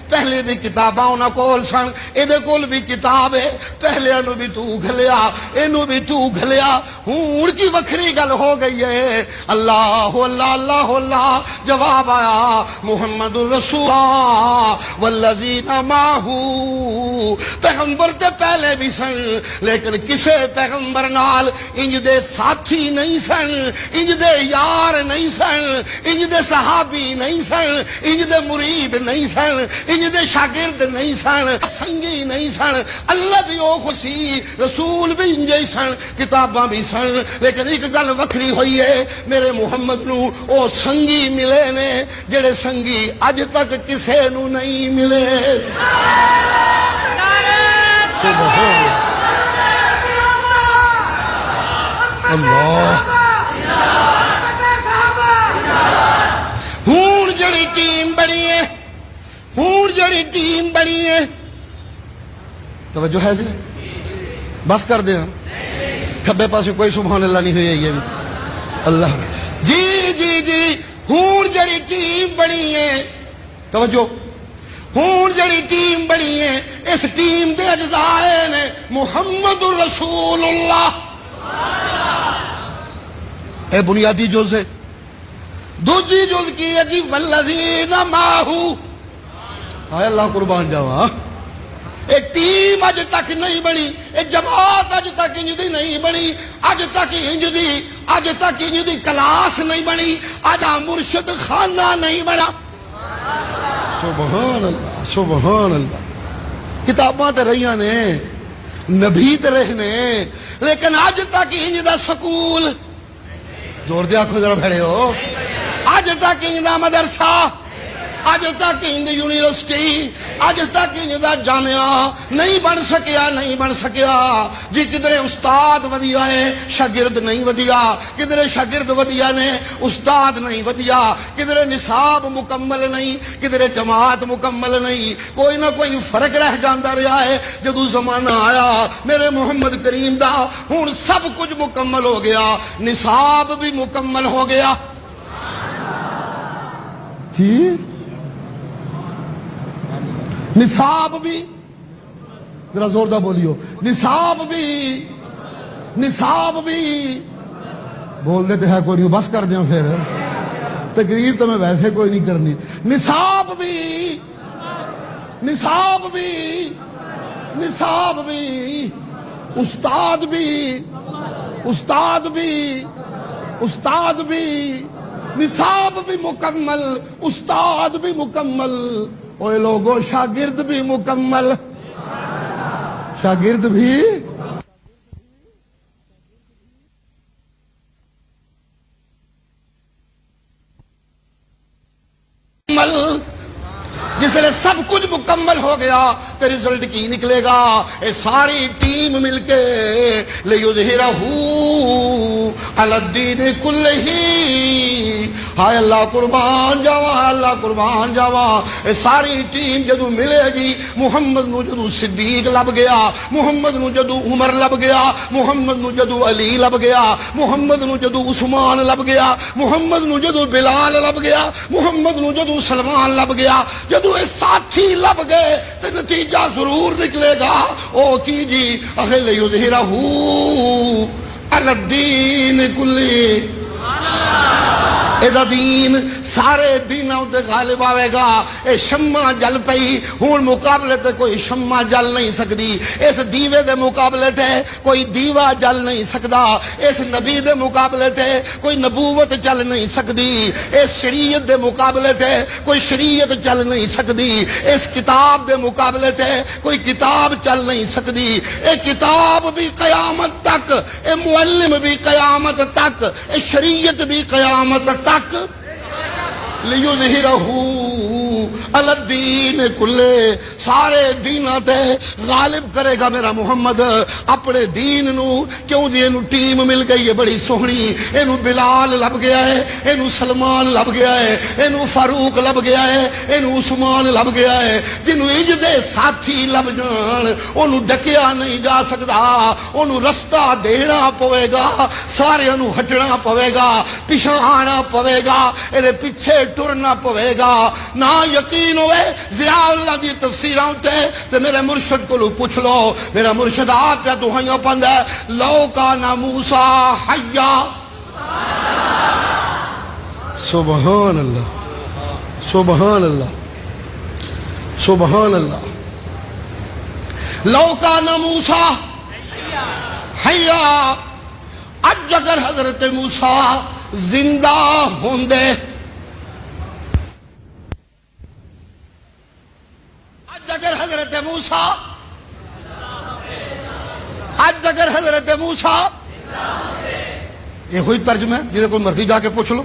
پہلے بھی کتاباں انہاں کول سن، ایدے کول بھی کتاب ہے، پہلے انہوں بھی تو گھلیا، اینو بھی تو گھلیا، ہون کی وکھری گل ہو گئی ہے۔ اللہ اللہ اللہ اللہ جواب آیا محمد الرسول والذین معہو، پیغمبر تے پہلے بھی سن لیکن کسے پیغمبر نال انج دے ساتھی نہیں سن، انج دے یار نہیں سن، انج دے صحابی نہیں سن، انج دے مرید نہیں سن، انج دے شاگرد نہیں سن، سنگی نہیں سن۔ اللہ بھی او خوشی، رسول بھی انجے سن، کتاباں بھی سن، لیکن ایک گل وکھری ہوئی ہے، میرے محمد نو او سنگی ملے نے جڑے سنگی اج تک کسے نو نہیں ملے۔ سبحان اللہ۔ ہون جڑی ٹیم بنی ہے، ہون جڑی ٹیم بنی ہے، توجہ ہے جی؟ بس کر دیں ہم، کھبے پاسے کوئی سبحان اللہ نہیں ہوئی ہے اللہ جی جی جی۔ ہون جڑی ٹیم بنی ہے، توجہ، ہون جڑی ٹیم بنی ہے، اس ٹیم دے اجزاء نے محمد الرسول اللہ، اے بنیادی جز ہے۔ دوسری جز کی ہے جی والذین معہو، ہائے اللہ قربان جاوا، ایک ٹیم اج تک نہیں بنی، ایک جماعت اج تک انج دی نہیں بنی، اج تک انج دی کلاس نہیں بنی، اج مرشد خانہ نہیں بنا۔ سبحان اللہ سبحان اللہ۔ کتاباں تے رہیاں نے، نبی تے رہے نے، لیکن اج تک انج دا سکول، زور دے آکھو ذرا بھڑے ہو، اج تک انج دا مدرسہ، اج تک انج یونیورسٹی، اج تک انج دا جامعہ نہیں بن سکیا، نہیں بن سکیا جی۔ کدھرے استاد ودیا ہے، شاگرد نہیں ودیا، کدھرے شاگرد ودیا نے، استاد نہیں ودیا، کدھرے نصاب مکمل نہیں، کدھرے جماعت مکمل نہیں، کوئی نہ کوئی فرق رہ جاندہ رہا ہے۔ جدو زمانہ آیا میرے محمد کریم دا، ہون سب کچھ مکمل ہو گیا، نصاب بھی مکمل ہو گیا جی، نصاب بھی، ذرا زوردہ بولیو، نصاب بھی بول دیتے ہیں کوئی نہیں، بس کر دیں پھر، تقریر تو میں ویسے کوئی نہیں کرنی۔ نصاب بھی، استاد بھی، نصاب بھی مکمل، استاد بھی مکمل، اوے لوگو شاگرد بھی مکمل، شاگرد بھی مکمل۔ جس لئے سب کچھ مکمل ہو گیا تو رزلٹ کی نکلے گا؟ اے ساری ٹیم مل کے لِیُظْہِرَہُ عَلَى الدِّینِ کُلِّہِ، ہائے اللہ قربان جاوا، اللہ قربان جاوا۔ اے ساری ٹیم جدو ملے گی، محمد نو جدو صدیق لب گیا، محمد نو جدو عمر لب گیا، محمد نو جدو علی لب گیا، محمد نو جدو عثمان لب گیا، محمد نو جدو بلال لب گیا، محمد نو جدو سلمان لب گیا، جدو اس ساتھی لب گئے تو نتیجہ ضرور نکلے گا۔ او کی جی اخی لِیُظْہِرَہُ عَلَى الدِّینِ کُلِّ، ایدہ دین سارے دینوں تے غالب آوے گا۔ اے شمع جل پئی، ہون مقابلے تے کوئی شمع جل نہیں سکتی، اس دیوے دے مقابلے تے کوئی دیوہ جل نہیں سکتا، اس نبی دے مقابلے تے کوئی نبوت چل نہیں سکتی، اس شریعت دے مقابلے تے کوئی شریعت چل نہیں سکتی، اس کتاب دے مقابلے تے کوئی کتاب چل نہیں سکتی۔ اے کتاب بھی قیامت تک، اے معلم بھی قیامت تک، اے شریعت بھی قیامت تک لِیُظْہِرَہُ عَلَى الدِّینِ کُلِّ، سارے دیناں تے غالب کرے گا میرا محمد اپنے دین نو۔ کیوں جی اینو ٹیم مل گئی ہے بڑی سوہنی، اینو بلال لب گیا ہے، اینو سلمان لب گیا ہے، اینو فاروق لب گیا ہے، اینو عثمان لب گیا ہے۔ جنو انج دے ساتھی لب جان اونو ڈکیا نہیں جا سکتا، اونو رستہ دینا پوے گا، سارے انو ہٹنا پوے گا، پیچھے آنا پوے گا، ایرے پیچھے ٹرنا پوے گا۔ نہ یقین ہوئے ضیاء اللہ دی تفسیراں تے میرے مرشد کو پوچھ لو. میرا مرشد آپ پہ دہائیاں پڑھدا ہے لو کان موسیٰ حیا. سبحان اللہ سبحان اللہ سبحان اللہ. لو کان موسیٰ حیا. اج اگر حضرت موسیٰ زندہ ہوندے, اج اگر حضرت موسیٰ یہ ہوئی ترجمہ ہے جسے کوئی مرضی جا کے پوچھ لو.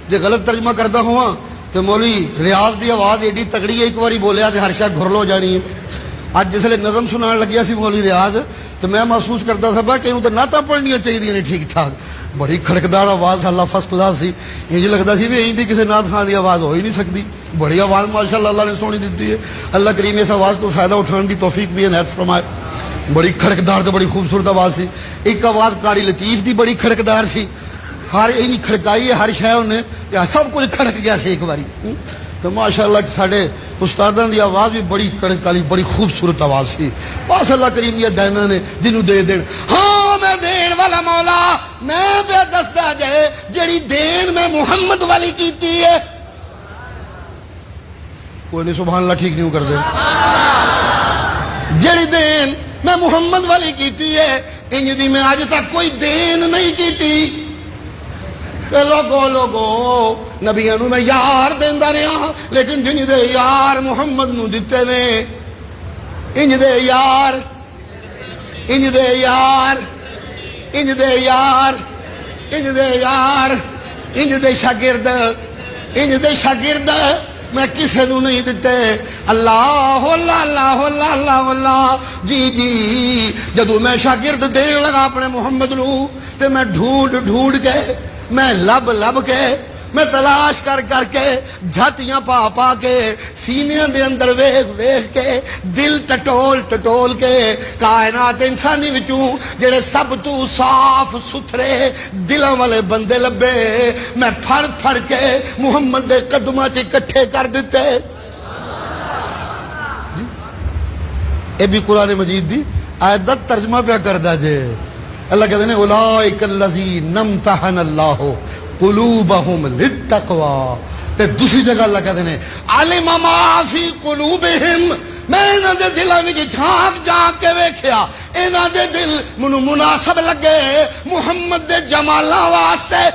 جے غلط ترجمہ کرتا ہوا تو مولوی ریاض دی آواز ایڈی تگڑی ہے, ایک باری بولیا تو ہر شاید گھر لو جانی ہے. اج جسے نظم سنان لگیا سی مولوی ریاض تو میں محسوس کرتا تھا کہ انہوں تو نعتاں پڑھنیاں چاہیے ٹھیک ٹھاک. بڑی کھڑکدار آواز اللہ فرسٹ کلاس سی. یہ لگتا سی بھی یہی تھی کسی نعت خان کی آواز ہو ہی نہیں سکتی. بڑی آواز ماشاءاللہ اللہ نے سونی دیتی ہے. اللہ کریم اس آواز کو فائدہ اٹھانے کی توفیق بھی عنایت فرمائے. بڑی کھڑکدار تو بڑی خوبصورت آواز سی. ایک آواز قاری لطیف دی بڑی کھڑکدار سی. ہر یہ کھڑکائی ہے ہر شے نے سب کچھ کھڑک گیا سی ایک باری. تو ماشاءاللہ ساڈے استاداں دی آواز بھی بڑی کڑک والی بڑی خوبصورت آواز سی. بس اللہ کریم یہ دینا نے جنوں دے دین. ہاں میں دین والا مولا میں بے دسدا جے جڑی دین میں محمد والی کیتی ہے. کوئی نہیں سبحان اللہ ٹھیک نہیں کر دے. جڑی دین میں محمد والی کیتی ہے انج دی میں اج تک کوئی دین نہیں کیتی. لوگو نبیاں نو میں یار دیندا رہا لیکن جن دے یار محمد نو دتے نے انج دے یار انج دے یار انج دے یار انج دے یار انج دے شاگرد انج دے شاگرد میں کسے نو نہیں دتے. اللہ اللہ اللہ اللہ اللہ اللہ. جی جی جدو میں شاگرد دین لگا اپنے محمد نو تے میں ڈھونڈ ڈھونڈ کے میں لب لب کے میں تلاش کر کر کے جھاتیاں پا پا کے سینیاں دے اندر ویکھ ویکھ کے دل ٹٹول ٹٹول کے کائنات انسانی وچوں جڑے سب تو صاف ستھرے دلاں والے بندے لبے میں پھڑ پھڑ کے محمد دے قدماں چ اکٹھے کر دتے. اے بھی قرآن مجید دی آیت دا ترجمہ پہ کردا جے. اللہ کہتے ہیں اولئک الذین امتحن اللہ قلوبہم للتقوی. تے دوسری جگہ اللہ کہتے ہیں علم ما فی قلوبہم. میں انہاں دے دلاں وچ جھانک جھانک کے ویکھیا انہاں دے دل منو مناسب لگے محمد دے جمالاں واسطے.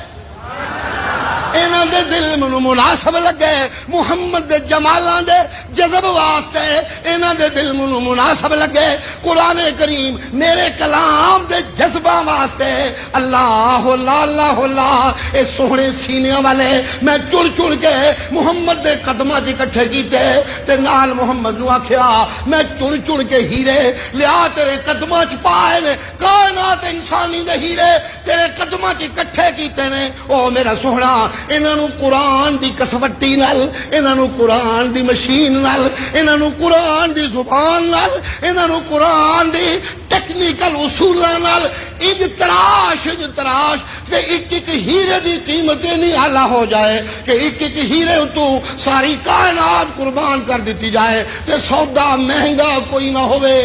انہاں دے دل منو مناسب لگے محمد دے جمالاں دے جذب واسطے. انہاں دے دل منو مناسب لگے قرآن کریم میرے کلام دے جذبہ واسطے. اللہ اللہ اللہ اللہ. اے سوہنے سینیاں والے میں چڑ چڑ کے محمد دے قدماں چ اکٹھے کیتے تے نال محمد نو آکھیا میں چڑ چڑ کے ہیرے لیا تیرے قدماں چ پائے نے. کائنات انسانی دے ہیرے تیرے قدماں چ اکٹھے کیتے نے. او میرا سوہنا انہاں نو قرآن دی کسوٹی نال انہاں نو قرآن دی مشین نال انہاں نو قرآن دی زبان نال انہاں نو قرآن دی ٹیکنیکل اصولاں نال انج تراش کہ ایک ایک ہیرے دی قیمت نہیں اعلیٰ ہو جائے کہ ایک ایک ہیرے تو ساری کائنات قربان کر دیتی جائے تے سودا مہنگا کوئی نہ ہوئے.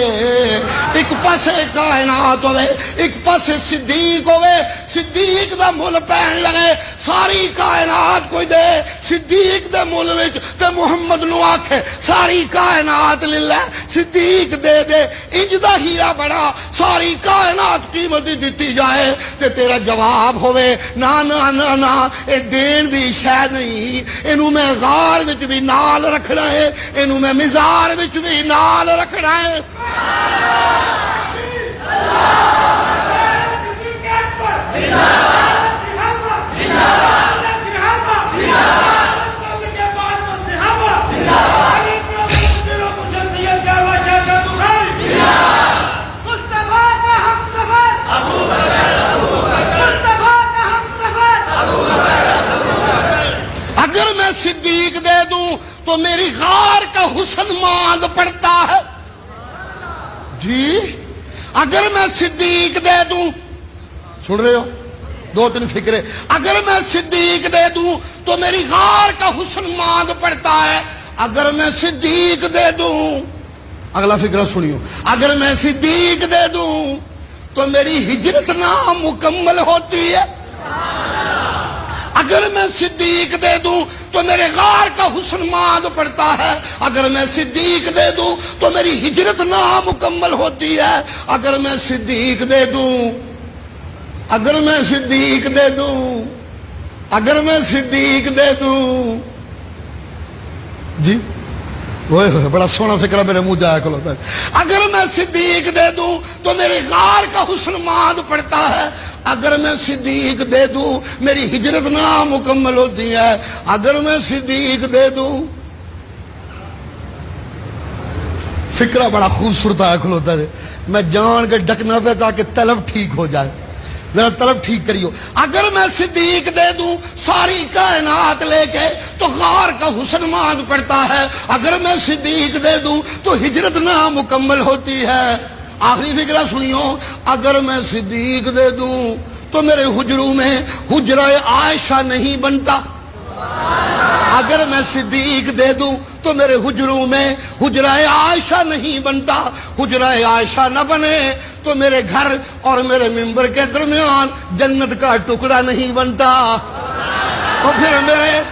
ایک پاسے کائنات ہوئے ایک پاسے صدیق ہوئے. صدیق دا مل پہن لگے ساری کائنات کوئی دے صدیق دے مل وچ تے محمد نو آکھے ساری کائنات للہ صدیق دے دے. انج دا ہیرا بڑا ساری کائنات قیمت دیتی جائے تے تیرا جواب ہوئے نا نا نا نا اے دین دی شے نہیں. اینو میں غار وچ بھی نال رکھنا ہے اینو میں مزار وچ بھی نال رکھنا ہے. اگر میں صدیق دے دوں تو میری غار کا حسن ماند پڑتا ہے. جی اگر میں صدیق دے دوں سن رہے ہو دو تین فکرے. اگر میں صدیق دے دوں تو میری غار کا حسن ماند پڑتا ہے. اگر میں صدیق دے دوں، اگلا فکرہ سنیو، اگر میں صدیق دے دوں تو میری ہجرت نامکمل ہوتی ہے، اگر میں صدیق دے دوں تو میرے غار کا حسن ماد پڑتا ہے، اگر میں صدیق دے دوں تو میری ہجرت نامکمل ہوتی ہے، اگر میں صدیق دے دوں، اگر میں صدیق دے دوں، اگر میں صدیق دے دوں، جی ہوئے ہوئے بڑا سونا فکرہ میرے منہ جایا کھلوتا ہے، اگر میں صدیق دے دوں تو میرے غار کا حسن ماد پڑتا ہے، اگر میں صدیق دے دوں میری ہجرت نامکمل ہوتی ہے، اگر میں صدیق دے دوں، فکرہ بڑا خوبصورت آیا کھلوتا ہے، میں جان کے ڈکنا پہ تاکہ طلب ٹھیک ہو جائے، ذرا طلب ٹھیک کریو، اگر میں صدیق دے دوں ساری کائنات لے کے تو غار کا حسن ماد پڑتا ہے، اگر میں صدیق دے دوں تو ہجرت نامکمل ہوتی ہے۔ آخری فکرہ سنیو، اگر میں صدیق دے دوں تو میرے حجروں میں حجرہ عائشہ نہیں بنتا، اگر میں صدیق دے دوں تو میرے حجروں میں حجرہ عائشہ نہیں بنتا، حجرہ عائشہ نہ بنے تو میرے گھر اور میرے ممبر کے درمیان جنت کا ٹکڑا نہیں بنتا، تو پھر میرے گھر،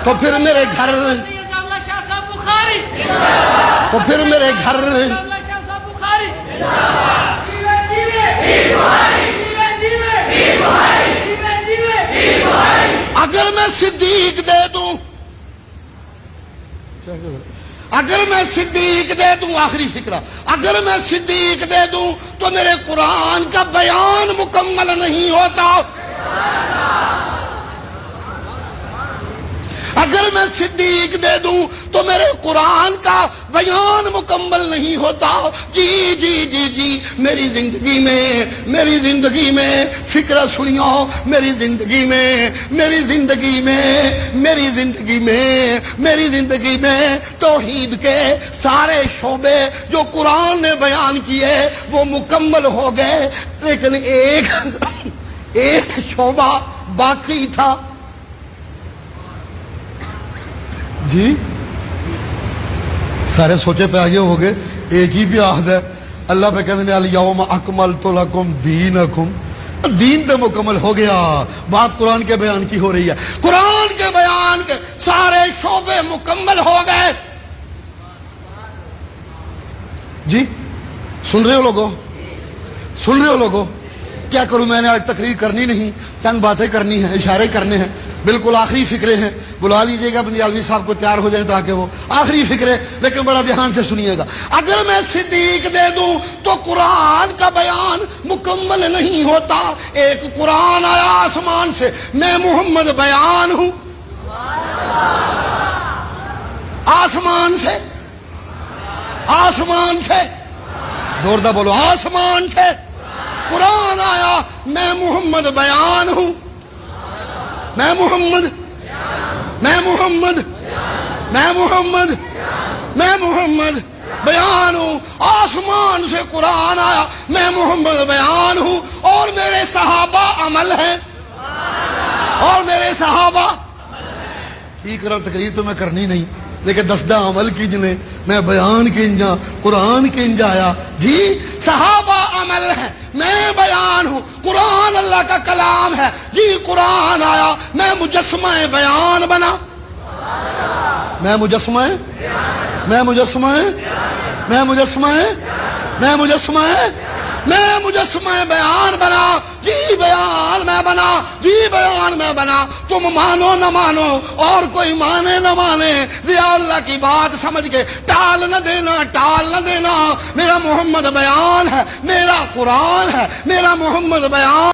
تو پھر میرے گھر، اگر میں صدیق دے دوں، اگر میں صدیق دے دوں، آخری فکرہ، اگر میں صدیق دے دوں تو میرے قرآن کا بیان مکمل نہیں ہوتا، اگر میں صدیق دے دوں تو میرے قرآن کا بیان مکمل نہیں ہوتا۔ جی جی جی جی میری زندگی میں، میری زندگی میں فکرہ سنیو، میری زندگی میں، میری زندگی میں، میری زندگی میں، میری زندگی میں توحید کے سارے شعبے جو قرآن نے بیان کیے وہ مکمل ہو گئے، لیکن ایک شعبہ باقی تھا، جی سارے سوچے پہ آگے ہو گئے، ایک ہی بھی عہد ہے، اللہ پہ کہتے ہیں الیوم اکملت لکم دینکم، دین تو مکمل ہو گیا، بات قرآن کے بیان کی ہو رہی ہے، قرآن کے بیان کے سارے شعبے مکمل ہو گئے۔ جی سن رہے ہو لوگو، سن رہے ہو لوگو، کیا کروں میں نے آج تقریر کرنی نہیں، چند باتیں کرنی ہیں، اشارے کرنے ہیں، بالکل آخری فکرے ہیں، بلا لیجئے گا بندیالوی صاحب کو تیار ہو جائیں تاکہ وہ آخری فکرے، لیکن بڑا دھیان سے سنیے گا، اگر میں صدیق دے دوں تو قرآن کا بیان مکمل نہیں ہوتا، ایک قرآن آیا آسمان سے، میں محمد بیان ہوں، آسمان سے، آسمان سے، زوردہ بولو، آسمان سے قرآن آیا، میں محمد بیان ہوں، میں محمد، میں محمد، میں محمد، میں محمد بیان ہوں، آسمان سے قرآن آیا، میں محمد بیان ہوں، اور میرے صحابہ عمل ہیں، اور میرے صحابہ، ٹھیک رہا، تقریر تو میں کرنی نہیں لیکن دسدہ عمل کی جنہیں میں بیان کی انجا، قرآن کی انجایا، جی صحابہ عمل ہے، میں بیان ہوں، قرآن اللہ کا کلام ہے، جی قرآن آیا، میں مجسمہ بیان بنا، میں مجسمہ، میں مجسمہ، میں مجسمہ، میں مجسمہ، میں مجسمہ بیان بنا، جی بیان میں بنا، جی بیان میں بنا، تم مانو نہ مانو اور کوئی مانے نہ مانے، ضیاء اللہ کی بات سمجھ کے ٹال نہ دینا، ٹال نہ دینا، میرا محمد بیان ہے، میرا قرآن ہے، میرا محمد بیان